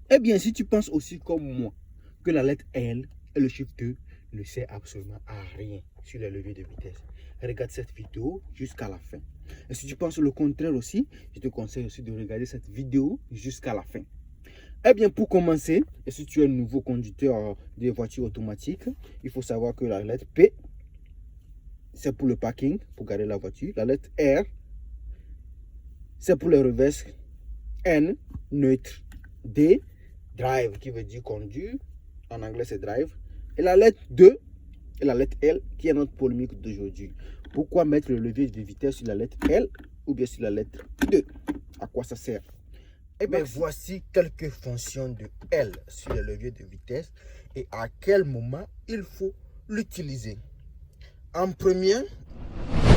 Eh bien, si tu penses aussi comme moi que la lettre L et le chiffre 2 ne sert absolument à rien sur les leviers de vitesse, regarde cette vidéo jusqu'à la fin. Et si tu penses le contraire aussi, je te conseille aussi de regarder cette vidéo jusqu'à la fin. Eh bien, pour commencer, et si tu es un nouveau conducteur de voitures automatiques, il faut savoir que la lettre P, c'est pour le parking, pour garder la voiture. La lettre R, c'est pour les reverses. N, neutre. D, drive, qui veut dire conduire. En anglais, c'est drive. Et la lettre 2 et la lettre L, qui est notre polémique d'aujourd'hui. Pourquoi mettre le levier de vitesse sur la lettre L ou bien sur la lettre 2? À quoi ça sert? Eh bien, voici quelques fonctions de L sur le levier de vitesse et à quel moment il faut l'utiliser. En premier,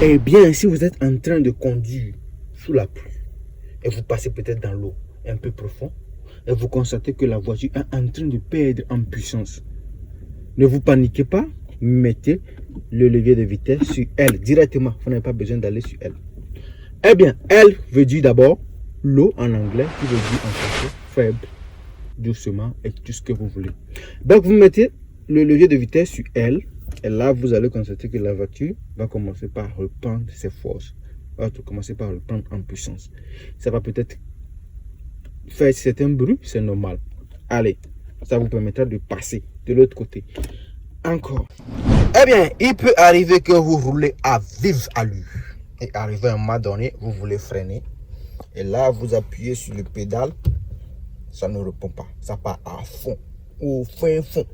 eh bien, si vous êtes en train de conduire sous la pluie et vous passez peut-être dans l'eau un peu profond et vous constatez que la voiture est en train de perdre en puissance, ne vous paniquez pas, mettez le levier de vitesse sur L directement. Vous n'avez pas besoin d'aller sur L. Eh bien, L veut dire d'abord l'eau en anglais, qui veut dire en français faible, doucement et tout ce que vous voulez. Donc, vous mettez le levier de vitesse sur L et là, vous allez constater que la voiture va commencer par reprendre ses forces. Va commencer par reprendre en puissance. Ça va peut-être faire certains bruits, c'est normal. Allez, ça vous permettra de passer de l'autre côté. Encore. Eh bien, il peut arriver que vous roulez à vive allure. Et arrivé à un moment donné, vous voulez freiner. Et là, vous appuyez sur le pédale. Ça ne répond pas. Ça part à fond. Au fin fond.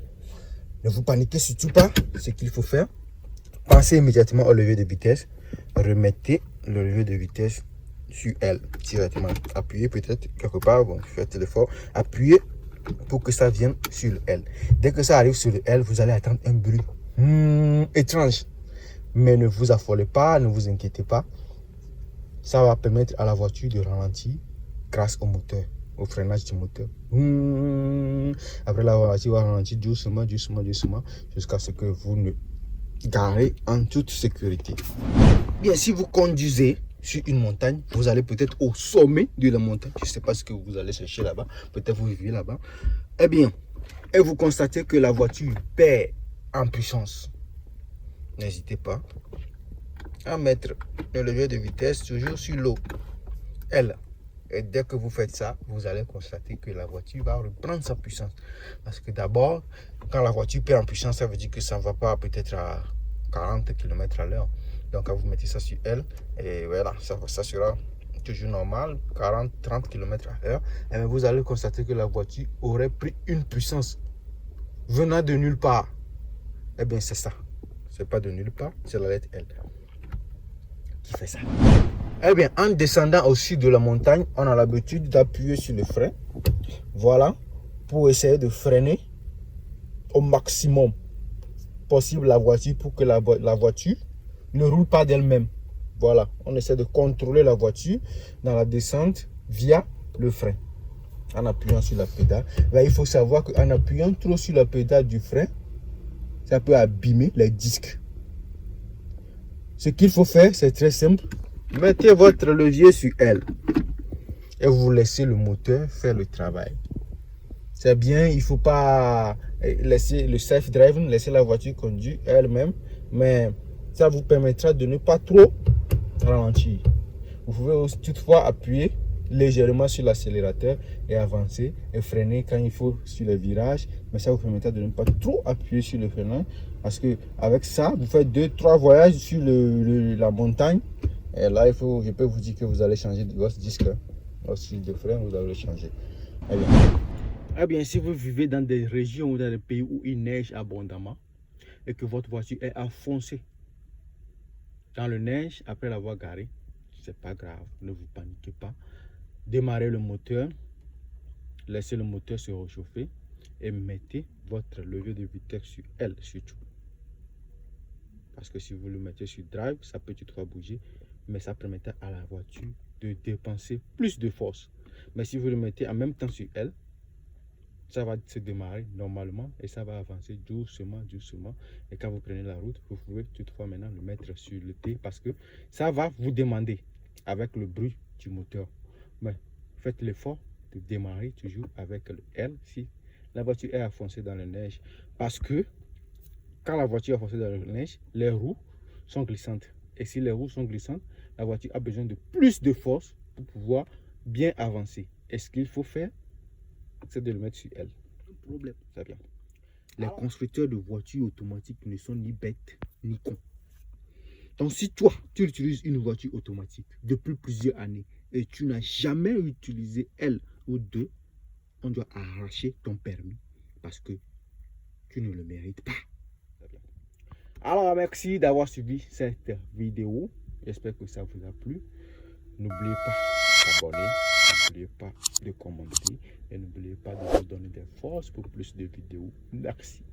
Ne vous paniquez surtout pas. Ce qu'il faut faire, pensez immédiatement au levier de vitesse. Remettez le levier de vitesse sur L directement. Appuyez peut-être quelque part. Bon, faites l'effort. Appuyez pour que ça vienne sur le L. Dès que ça arrive sur le L, vous allez attendre un bruit étrange. Mais ne vous affolez pas, ne vous inquiétez pas. Ça va permettre à la voiture de ralentir grâce au moteur, au freinage du moteur. Après, la voiture va ralentir doucement, doucement, doucement, jusqu'à ce que vous ne garez en toute sécurité. Bien, si vous conduisez sur une montagne, vous allez peut-être au sommet de la montagne. Je ne sais pas ce que vous allez chercher là-bas. Peut-être vous vivez là-bas. Eh bien, et vous constatez que la voiture perd en puissance. N'hésitez pas à mettre le levier de vitesse toujours sur l'eau, L. Et dès que vous faites ça, vous allez constater que la voiture va reprendre sa puissance. Parce que d'abord, quand la voiture perd en puissance, ça veut dire que ça ne va pas peut-être à 40 km à l'heure. Donc, quand vous mettez ça sur L, et voilà, ça sera toujours normal, 40-30 km à l'heure. Et bien, vous allez constater que la voiture aurait pris une puissance venant de nulle part. Eh bien, c'est ça. C'est pas de nulle part, c'est la lettre L qui fait ça. Eh bien, en descendant au sud de la montagne, on a l'habitude d'appuyer sur le frein. Voilà, pour essayer de freiner au maximum possible la voiture pour que la voiture ne roule pas d'elle-même. Voilà, on essaie de contrôler la voiture dans la descente via le frein. En appuyant sur la pédale. Là, il faut savoir qu'en appuyant trop sur la pédale du frein, ça peut abîmer les disques. Ce qu'il faut faire, c'est très simple. Mettez votre levier sur L et vous laissez le moteur faire le travail. C'est bien, il ne faut pas laisser le self-driving, laisser la voiture conduire elle-même, mais ça vous permettra de ne pas trop ralentir. Vous pouvez aussi toutefois appuyer légèrement sur l'accélérateur et avancer et freiner quand il faut sur le virage, mais ça vous permettra de ne pas trop appuyer sur le frein parce que avec ça vous faites 2-3 voyages sur la montagne et là je peux vous dire que vous allez changer votre disque, aussi de frein vous allez le changer. Eh bien, si vous vivez dans des régions ou dans des pays où il neige abondamment et que votre voiture est enfoncée dans le neige après l'avoir garée, c'est pas grave, ne vous paniquez pas. Démarrez le moteur, laissez le moteur se réchauffer et mettez votre levier de vitesse sur L surtout. Parce que si vous le mettez sur drive, ça peut toutefois bouger, mais ça permettra à la voiture de dépenser plus de force. Mais si vous le mettez en même temps sur L, ça va se démarrer normalement et ça va avancer doucement, doucement. Et quand vous prenez la route, vous pouvez toutefois maintenant le mettre sur le T parce que ça va vous demander avec le bruit du moteur. Mais faites l'effort de démarrer toujours avec le L si la voiture est enfoncée dans la neige. Parce que quand la voiture est enfoncée dans la neige, les roues sont glissantes. Et si les roues sont glissantes, la voiture a besoin de plus de force pour pouvoir bien avancer. Et ce qu'il faut faire, c'est de le mettre sur L. Problème, ça vient. Les constructeurs de voitures automatiques ne sont ni bêtes ni cons. Donc si toi, tu utilises une voiture automatique depuis plusieurs années et tu n'as jamais utilisé L ou 2, on doit arracher ton permis parce que tu ne le mérites pas. Alors merci d'avoir suivi cette vidéo. J'espère que ça vous a plu. N'oubliez pas de vous abonner, n'oubliez pas de commenter et n'oubliez pas de vous donner des forces pour plus de vidéos. Merci.